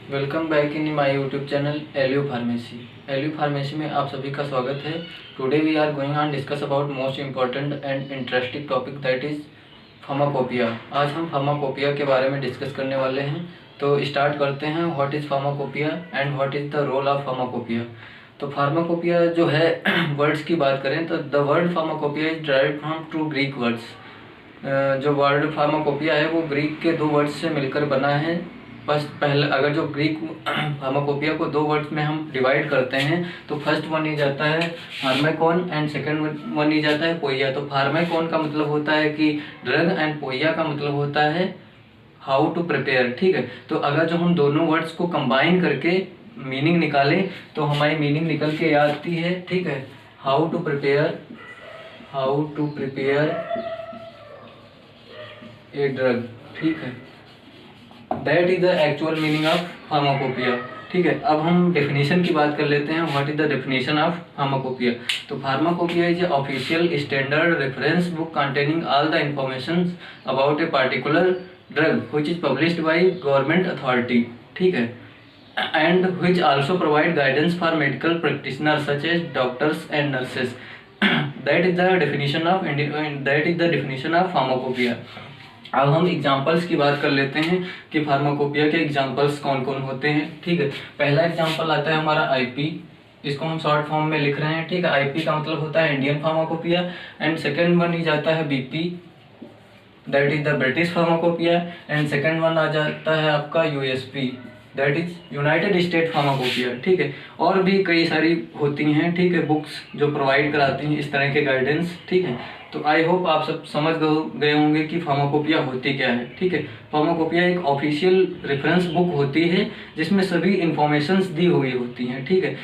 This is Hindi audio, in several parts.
Welcome back in my YouTube channel LU pharmacy. LU pharmacy में आप सभी का स्वागत है। Today we are going on discuss about most important and interesting topic that is pharmacopoeia. आज हम फार्माकोपिया के बारे में डिस्कस करने वाले हैं। तो स्टार्ट करते हैं। What is pharmacopoeia and what is the role of pharmacopoeia. तो फार्माकोपिया जो है वर्ड्स की बात करें तो the word pharmacopoeia is derived from two Greek words. जो वर्ड फार्माकोपिया है वो ग्रीक के दो वर्ड्स से मिलकर बना है। बस पहले अगर जो ग्रीक फार्माकोपिया को दो वर्ड्स में हम डिवाइड करते हैं तो फर्स्ट वन ही जाता है फार्माकोन एंड सेकंड वन ही जाता है पोइया। तो फार्माकोन का मतलब होता है कि ड्रग एंड पोइया का मतलब होता है हाउ टू प्रिपेयर। ठीक है, तो अगर जो हम दोनों वर्ड्स को कंबाइन करके मीनिंग निकालें तो हमारी मीनिंग निकल के आती है। ठीक है, how to prepare a drug. ठीक है, that is the actual meaning of pharmacopoeia. ठीक है, अब हम डेफिनेशन की बात कर लेते हैं। What is the definition of pharmacopoeia. तो pharmacopoeia is a official standard reference book containing all the information about a particular drug which is published by government authority. ठीक है, and which also provide guidance for medical practitioner such as doctors and nurses. That is the definition of pharmacopoeia. अब हम एग्जाम्पल्स की बात कर लेते हैं कि फार्माकोपिया के एग्जाम्पल्स कौन कौन होते हैं। ठीक है, पहला एग्जाम्पल आता है हमारा आईपी। इसको हम शॉर्ट फॉर्म में लिख रहे हैं। ठीक है, आईपी का मतलब होता है Indian pharmacopoeia. And second one ही जाता है BP, that is the British pharmacopoeia. And second one आ जाता है आपका USP, that is United State pharmacopoeia. ठीक है, और भी कई सारी होती हैं। ठीक है, बुक्स जो प्रोवाइड कराती हैं इस तरह के गाइडेंस। ठीक है, तो आई होप आप सब समझ गए होंगे कि फार्माकोपिया होती क्या है। ठीक है, फार्माकोपिया एक ऑफिशियल रेफरेंस बुक होती है जिसमें सभी इंफॉर्मेशंस दी हुई होती हैं। ठीक है,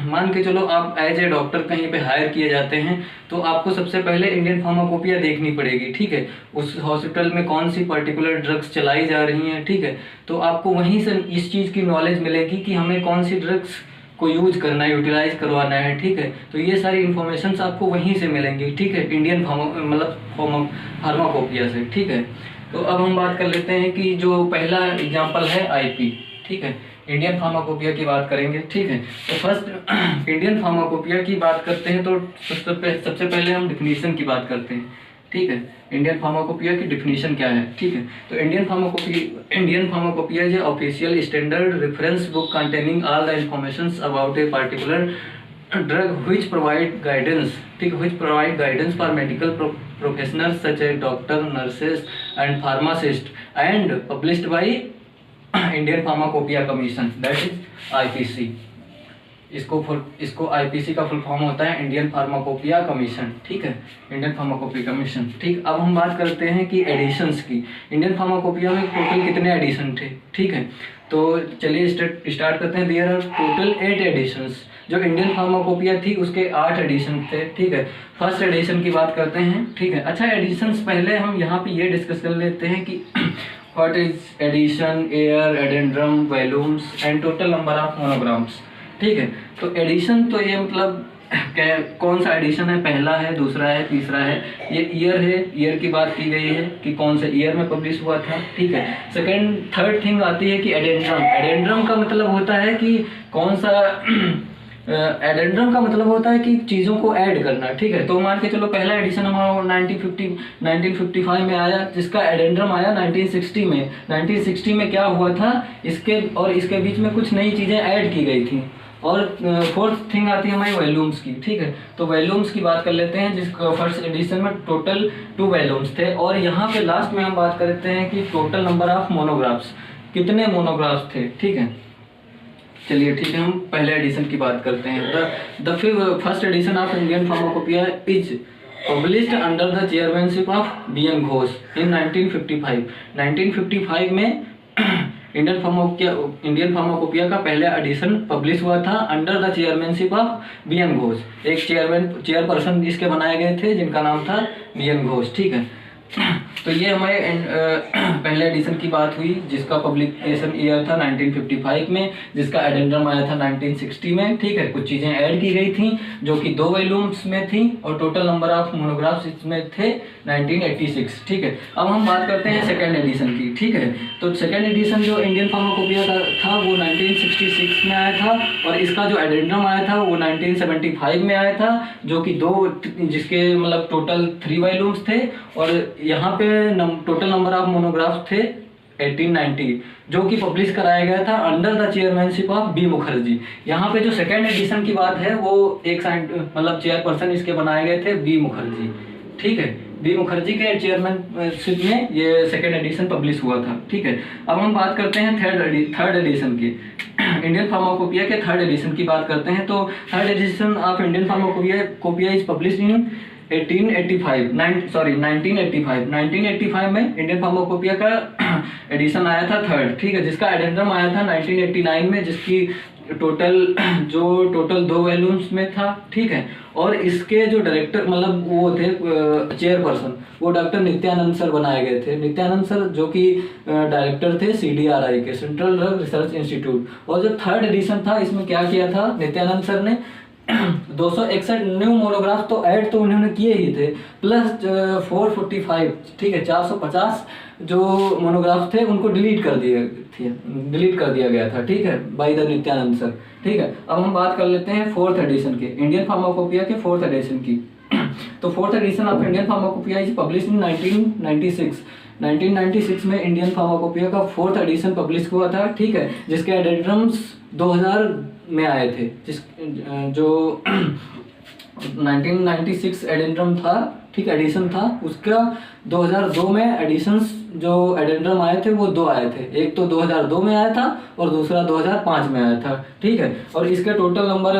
मान के चलो आप एज ए डॉक्टर कहीं पे हायर किए जाते हैं तो आपको सबसे पहले इंडियन फार्माकोपिया देखनी पड़ेगी। ठीक है, उस हॉस्पिटल में कौन सी पर्टिकुलर ड्रग्स चलाई जा रही हैं। ठीक है, तो आपको वहीं से इस चीज़ की नॉलेज मिलेगी कि हमें कौन सी ड्रग्स को यूज करना है, यूटिलाइज करवाना है। ठीक है, तो ये सारी इन्फॉर्मेशन आपको वहीं से मिलेंगी। ठीक है, इंडियन फार्माकोपिया से। ठीक है, तो अब हम बात कर लेते हैं कि जो पहला एग्जांपल है आईपी। ठीक है, इंडियन फार्माकोपिया की बात करेंगे। ठीक है, तो फर्स्ट इंडियन फार्माकोपिया की बात करते हैं तो सबसे पहले हम डिफिनीशन की बात करते हैं। ठीक है, इंडियन फार्माकोपिया की डिफिनीशन क्या है। ठीक है, तो Indian pharmacopoeia is official standard reference book containing all the informations about a particular drug which provide guidance. ठीक, which provide guidance for medical professionals such as doctor, nurses and pharmacist and published by Indian pharmacopoeia commission, that is IPC. इसको आईपीसी का फुल फॉर्म होता है इंडियन फार्माकोपिया कमीशन। ठीक है, इंडियन फार्माकोपिया कमीशन। ठीक, अब हम बात करते हैं कि एडिशंस की। इंडियन फार्माकोपिया में टोटल कितने एडिशन थे। ठीक है, तो चलिए स्टार्ट करते हैं। There are total 8 editions. जो इंडियन फार्माकोपिया थी उसके 8 एडिशन थे। ठीक है, फर्स्ट एडिशन की बात करते हैं। ठीक है, अच्छा एडिशंस पहले हम यहाँ पे ये डिस्कस कर लेते हैं कि what is edition, year, addendum, volumes and total number of monograms. ठीक है, तो एडिशन तो ये मतलब कौन सा एडिशन है, पहला है, दूसरा है, तीसरा है। ये ईयर है, ईयर की बात की गई है कि कौन से ईयर में पब्लिश हुआ था। ठीक है, थर्ड थिंग आती है कि एडेंड्रम। एडेंड्रम का मतलब होता है कि कौन सा एडेंड्रम का मतलब होता है कि चीज़ों को ऐड करना। ठीक है, तो मान के चलो पहला एडिशन हमारा 1955 में आया, जिसका एडेंड्रम आया 1960 में। 1960 में क्या हुआ था, इसके बीच में कुछ नई चीज़ें ऐड की गई थी। और फोर्थ थिंग आती है हमारी वॉल्यूम्स की। ठीक है, तो वॉल्यूम्स की बात कर लेते हैं, जिसका फर्स्ट एडिशन में टोटल 2 वॉल्यूम्स थे। और यहाँ पे लास्ट में हम बात करते हैं कि टोटल नंबर ऑफ मोनोग्राफ्स, कितने मोनोग्राफ्स थे। ठीक है, चलिए ठीक है, हम पहले एडिशन की बात करते हैं। The first edition of Indian pharmacopoeia is published under the chairmanship of B N. Ghosh in 1955। 1955 में इंडियन फार्माकोपिया का पहला एडिशन पब्लिश हुआ था under the chairmanship of B N. Ghosh. एक चेयरपर्सन इसके बनाए गए थे जिनका नाम था बी.एन. घोष। ठीक है, तो ये हमारे पहले एडिशन की बात हुई जिसका पब्लिकेशन ईयर था 1955 में, जिसका एडेंड्रम आया था 1960 में। ठीक है, कुछ चीज़ें ऐड की गई थी जो कि 2 वॉल्यूम्स में थी और टोटल नंबर ऑफ मोनोग्राफ्स इसमें थे 1986, ठीक है। अब हम बात करते हैं सेकेंड एडिशन की, ठीक है। तो सेकेंड एडिशन जो इंडियन फार्माकोपिया का था वो 1966 में आया था, और इसका जो एडेंड्रम आया था वो 1975 में आया था, जो कि जिसके मतलब टोटल 3 वॉल्यूम्स थे, और यहाँ पे टोटल नंबर ऑफ मोनोग्राफ्स थे 1890, जो कि पब्लिश कराया गया था under the chairmanship of B Mukherjee. यहाँ पे जो सेकेंड एडिशन की बात है वो एक मतलब चेयरपर्सन इसके बनाए गए थे बी मुखर्जी, ठीक है। बी मुखर्जी के चेयरमैनशिप में ये सेकेंड एडिशन पब्लिश हुआ था, ठीक है। अब हम बात करते हैं थर्ड एडिशन की। इंडियन फार्माकोपिया के थर्ड एडिशन की बात करते हैं, तो third edition of Indian pharmacopoeia is publish in 1985 में इंडियन फार्माकोपिया का एडिशन आया था थर्ड, ठीक है, जिसका एडेंड्रम आया था 1989 में, जिसकी टोटल 2 वॉल्यूम्स में था, ठीक है। और इसके जो डायरेक्टर मतलब वो थे चेयरपर्सन, वो डॉक्टर नित्यानंद सर बनाए गए थे। नित्यानंद सर जो कि डायरेक्टर थे CDRI के, सेंट्रल ड्रग रिसर्च इंस्टीट्यूट। और जो थर्ड एडिशन था इसमें क्या किया था नित्यानंद सर ने 261 न्यू मोनोग्राफ तो ऐड तो उन्होंने किए ही थे, प्लस 445, ठीक है, 450 जो मोनोग्राफ थे उनको डिलीट कर दिया गया था, ठीक है, बाय द नित्यानंद सर, ठीक है। अब हम बात कर लेते हैं फोर्थ एडिशन के, इंडियन फार्माकोपिया के फोर्थ एडिशन की। तो fourth edition of Indian pharmacopoeia is publish in 1996 में इंडियन फार्माकोपिया का फोर्थ एडिशन पब्लिश हुआ था, ठीक है, जिसके एडेंड्रम्स 2000 में आए थे, जो 1996 एडेंड्रम था, ठीक, एडिशन था, उसका 2002 में एडिशंस जो एडेंड्रम आए थे वो 2 आए थे, एक तो 2002 में आया था और दूसरा 2005 में आया था, ठीक है। और इसके टोटल नंबर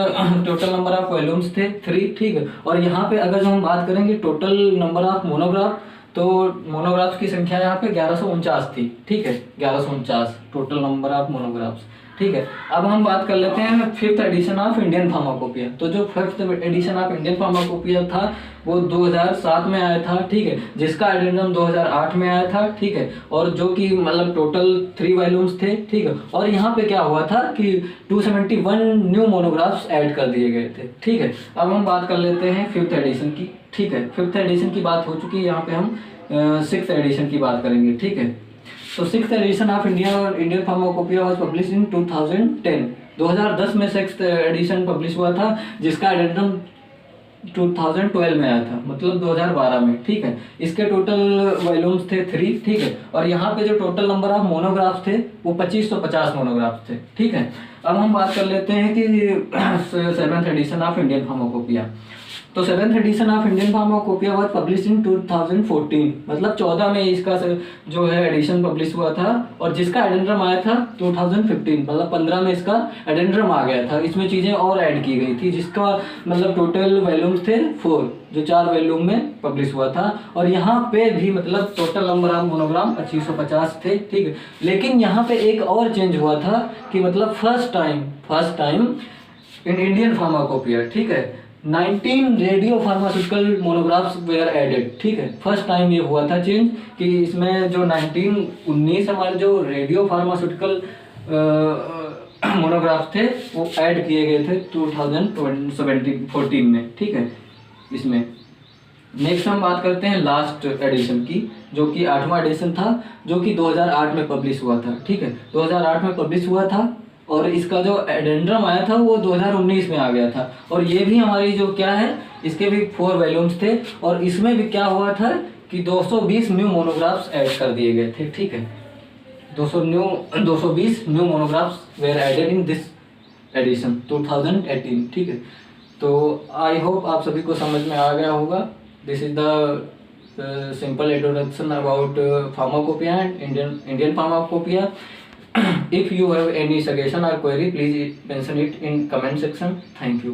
ऑफ वॉल्यूम्स थे 3, ठीक है। और यहाँ पे अगर जो हम बात करेंगे टोटल नंबर ऑफ मोनोग्राफ, तो मोनोग्राफ्स की संख्या यहाँ पे 1149 थी, ठीक है, 1149 टोटल नंबर ऑफ मोनोग्राफ्स, ठीक है। अब हम बात कर लेते हैं fifth edition of Indian pharmacopoeia. तो जो fifth edition of Indian pharmacopoeia था वो 2007 में आया था, ठीक है, जिसका एडेंड्रम 2008 में आया था, ठीक है, और जो कि मतलब टोटल 3 वॉल्यूम्स थे, ठीक है। और यहाँ पे क्या हुआ था कि 271 न्यू मोनोग्राफ्स ऐड कर दिए गए थे, ठीक है। अब हम बात कर लेते हैं फिफ्थ एडिशन की, ठीक है। फिफ्थ एडिशन की बात हो चुकी है, यहाँ पे हम सिक्स्थ एडिशन की बात करेंगे, ठीक है। तो sixth addition of Indian pharmacopoeia was publish इन 2010 में सिक्स्थ एडिशन पब्लिश हुआ था, जिसका एडेंड्रम 2012 में आया था, मतलब 2012 में, ठीक है। इसके टोटल वॉल्यूम्स थे 3, ठीक है। और यहाँ पे जो टोटल नंबर ऑफ मोनोग्राफ्स थे वो 2550 मोनोग्राफ्स थे, ठीक है। अब हम बात कर लेते हैं कि seventh edition of Indian pharmacopoeia. तो seventh edition of Indian pharmacopoeia was publish in 2014, मतलब 14 में इसका जो है एडिशन पब्लिश हुआ था, और जिसका एडेंड्रम आया था 2015, मतलब 15 में इसका एडेंड्रम आ गया था। इसमें चीज़ें और ऐड की गई थी, जिसका मतलब टोटल वॉल्यूम्स थे 4, जो 4 वॉल्यूम में पब्लिश हुआ था। और यहाँ पे भी मतलब टोटल नंबर ऑफ मोनोग्राम 2550 थे, ठीक है। लेकिन यहाँ पे एक और चेंज हुआ था कि मतलब first time in Indian pharmacopoeia, ठीक है, 19 radio pharmaceutical monographs were added, ठीक है। फर्स्ट टाइम ये हुआ था चेंज कि इसमें जो 19 हमारे जो रेडियो फार्मास्यूटिकल मोनोग्राफ्स थे वो ऐड किए गए थे 2014 में, ठीक है। इसमें नेक्स्ट हम बात करते हैं लास्ट एडिशन की, जो कि 8वां एडिशन था, जो कि 2008 में पब्लिश हुआ था, ठीक है, 2008 में पब्लिश हुआ था। और इसका जो एडेंड्रम आया था वो 2019 में आ गया था। और ये भी हमारी जो क्या है, इसके भी 4 वॉल्यूम्स थे, और इसमें भी क्या हुआ था कि 220 न्यू मोनोग्राफ्स ऐड कर दिए गए थे, ठीक है। 220 new monographs were added in this edition 2018, ठीक है। तो आई होप आप सभी को समझ में आ गया होगा। This is the simple introduction about pharmacopoeia and Indian pharmacopoeia. If you have any suggestion or query, please mention it in comment section. Thank you.